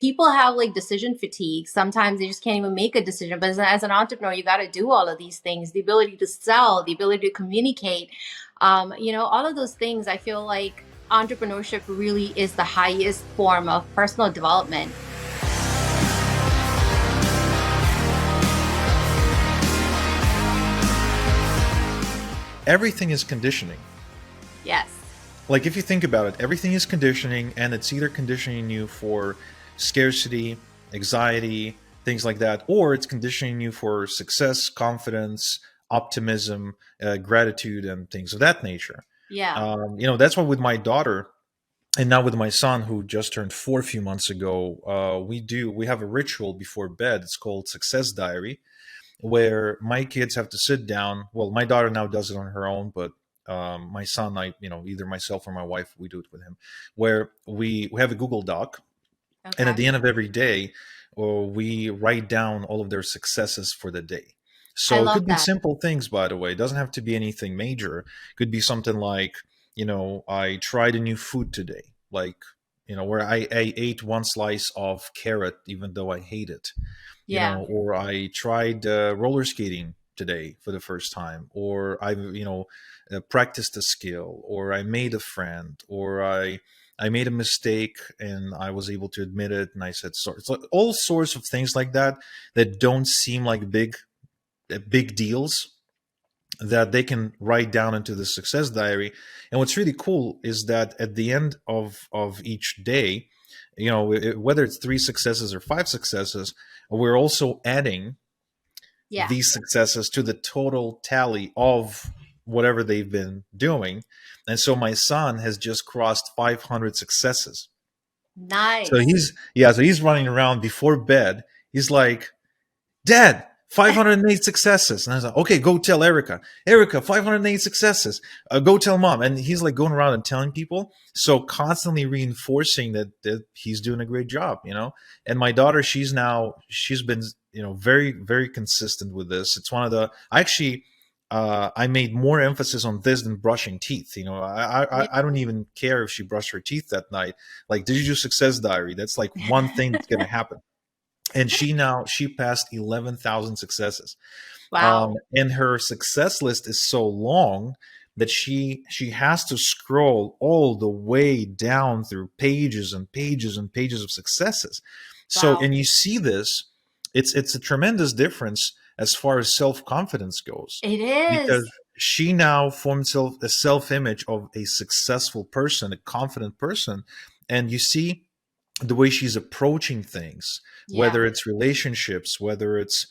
people have like decision fatigue. Sometimes they just can't even make a decision. But as an entrepreneur, you got to do all of these things: the ability to sell, the ability to communicate, all of those things. I feel like entrepreneurship really is the highest form of personal development. Everything is conditioning. Yes. Like if you think about it, everything is conditioning, and it's either conditioning you for scarcity, anxiety, things like that, or it's conditioning you for success, confidence, optimism, gratitude, and things of that nature. Yeah. That's why with my daughter and now with my son who just turned 4 a few months ago, we have a ritual before bed. It's called Success Diary, where my kids have to sit down. Well, my daughter now does it on her own, but my son, either myself or my wife, we do it with him, where we have a Google Doc, and at Okay. the end of every day, we write down all of their successes for the day. I So it love could be that. simple things, by the way. It doesn't have to be anything major. It could be something like, I tried a new food today, like, where I ate one slice of carrot even though I hate it, Yeah. or I tried roller skating today for the first time, or I practiced a skill, or I made a friend, or I made a mistake and I was able to admit it and I said sorry. It's like all sorts of things like that that don't seem like big deals that they can write down into the success diary. And what's really cool is that at the end of each day, whether it's 3 successes or 5 successes, we're also adding Yeah. these successes to the total tally of whatever they've been doing. And so my son has just crossed 500 successes. So Nice. he's running around before bed. He's like, Dad, 508 successes. And I was like, okay, go tell Erica. Erica, 508 successes. Go tell mom. And he's like going around and telling people. So constantly reinforcing that he's doing a great job. And my daughter, she's been, very, very consistent with this. It's one of I made more emphasis on this than brushing teeth. Yeah. I don't even care if she brushed her teeth that night. Like, did you do success diary? That's like one thing that's going to happen. And she passed 11,000 successes, Wow. and her success list is so long that she has to scroll all the way down through pages and pages and pages of successes. So, Wow. and you see this, it's a tremendous difference as far as self-confidence goes, It because is. she now forms a self-image of a successful person, a confident person. And you see the way she's approaching things, Yeah. whether it's relationships, whether it's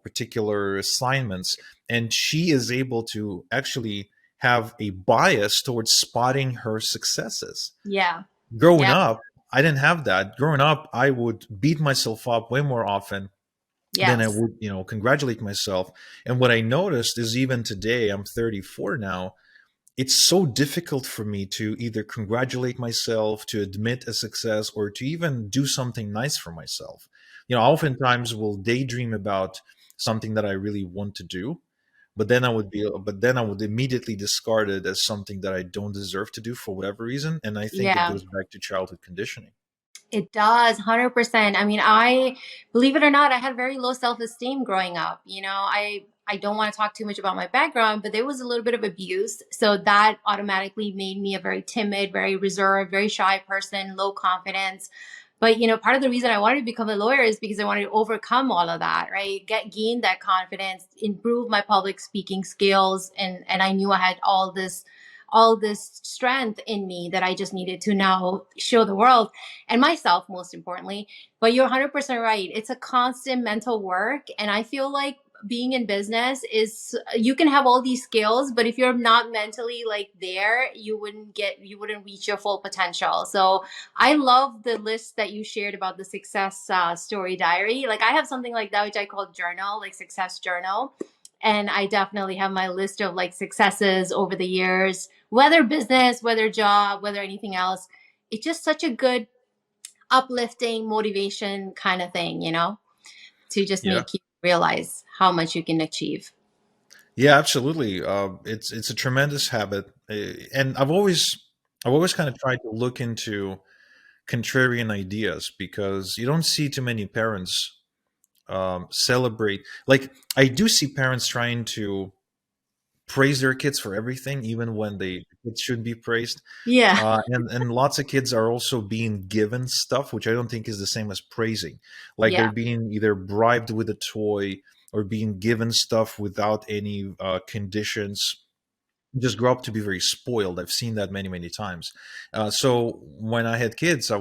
particular assignments, and she is able to actually have a bias towards spotting her successes. Yeah. Growing Yeah. up, I didn't have that. Growing up, I would beat myself up way more often than I Yes. would, congratulate myself. And what I noticed is even today, I'm 34 now, it's so difficult for me to either congratulate myself, to admit a success, or to even do something nice for myself. I oftentimes will daydream about something that I really want to do, but then I would immediately discard it as something that I don't deserve to do for whatever reason. And I think it Yeah. goes back to childhood conditioning. It does, 100%. I mean, I believe it or not, I had very low self-esteem growing up. I don't want to talk too much about my background, but there was a little bit of abuse. So that automatically made me a very timid, very reserved, very shy person, low confidence. But part of the reason I wanted to become a lawyer is because I wanted to overcome all of that, right? Gain that confidence, improve my public speaking skills, and I knew I had all this strength in me that I just needed to now show the world and myself, most importantly. But you're 100% right. It's a constant mental work. And I feel like being in business is, you can have all these skills, but if you're not mentally like there, you wouldn't reach your full potential. So I love the list that you shared about the success story diary. Like I have something like that, which I call journal, like success journal. And I definitely have my list of like successes over the years, whether business, whether job, whether anything else. It's just such a good uplifting motivation kind of thing, to just Yeah. make you realize how much you can achieve. Yeah, absolutely. It's a tremendous habit, and I've always kind of tried to look into contrarian ideas, because you don't see too many parents celebrate. Like, I do see parents trying to praise their kids for everything, even when they it should be praised. Yeah. And lots of kids are also being given stuff, which I don't think is the same as praising. Like, Yeah. they're being either bribed with a toy or being given stuff without any conditions. Just grow up to be very spoiled. I've seen that many, many times. So when I had kids, I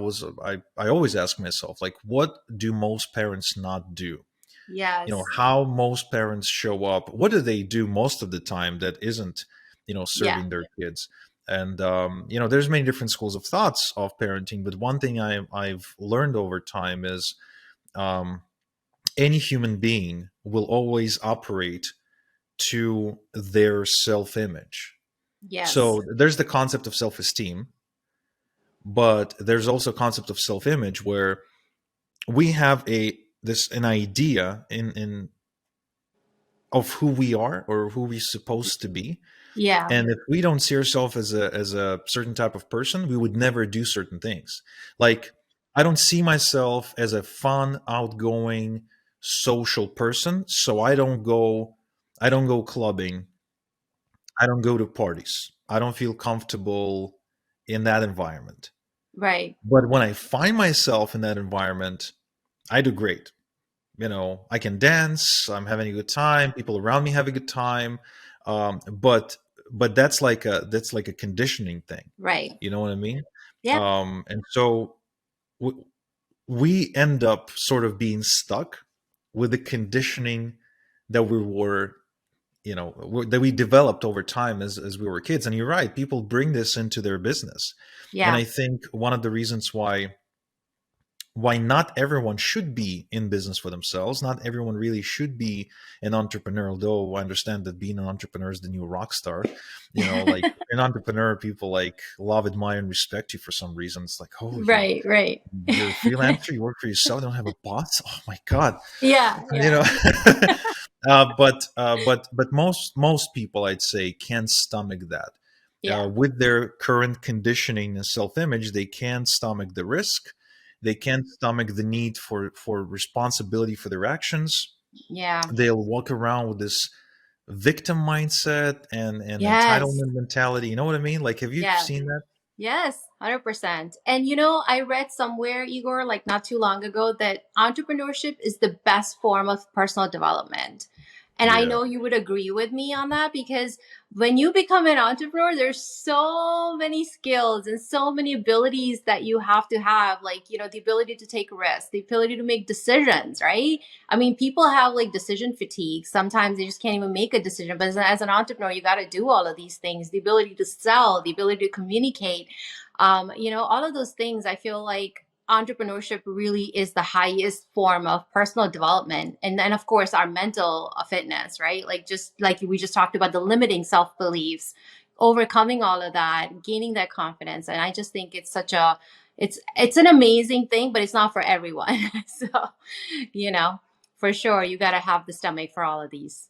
always ask myself, like, what do most parents not do? Yes. How most parents show up, what do they do most of the time that isn't Yeah. serving their kids? And there's many different schools of thoughts of parenting, but one thing I've learned over time is, um, any human being will always operate to their self-image. Yes. So there's the concept of self-esteem, but there's also a concept of self-image where we have an idea in of who we are or who we're supposed to be. Yeah. And if we don't see ourselves as a certain type of person, we would never do certain things. Like, I don't see myself as a fun, outgoing, social person, so I don't go clubbing, I don't go to parties, I don't feel comfortable in that environment. Right. But when I find myself in that environment, I do great. I can dance, I'm having a good time, people around me have a good time. But that's like a conditioning thing. Right. You know what I mean? Yeah. And so we end up sort of being stuck with the conditioning that we were that we developed over time as we were kids. And you're right, people bring this into their business. And Yeah. I think one of the reasons why not everyone should be in business for themselves. Not everyone really should be an entrepreneur, although I understand that being an entrepreneur is the new rock star. Like, an entrepreneur, people like love, admire, and respect you for some reason. It's like, oh, Right. Right. you're a freelancer, you work for yourself, you don't have a boss. Oh my God. Yeah. You Yeah. know, but most people, I'd say, can stomach that. Yeah. With their current conditioning and self-image, they can't stomach the risk. They can't stomach the need for responsibility for their actions. Yeah. They'll walk around with this victim mindset and Yes. entitlement mentality. You know what I mean? Like, have you Yes. seen that? Yes, 100%. And I read somewhere, Igor, like not too long ago, that entrepreneurship is the best form of personal development. And I Yeah, know you would agree with me on that, because when you become an entrepreneur, there's so many skills and so many abilities that you have to have, like, the ability to take risks, the ability to make decisions, right? I mean, people have like decision fatigue. Sometimes they just can't even make a decision. But as an entrepreneur, you got to do all of these things: the ability to sell, the ability to communicate, all of those things. I feel like entrepreneurship really is the highest form of personal development. And then, of course, our mental fitness, right? Like, just like we just talked about, the limiting self beliefs, overcoming all of that, gaining that confidence. And I just think it's an amazing thing, but it's not for everyone. So, you know, for sure, you got to have the stomach for all of these.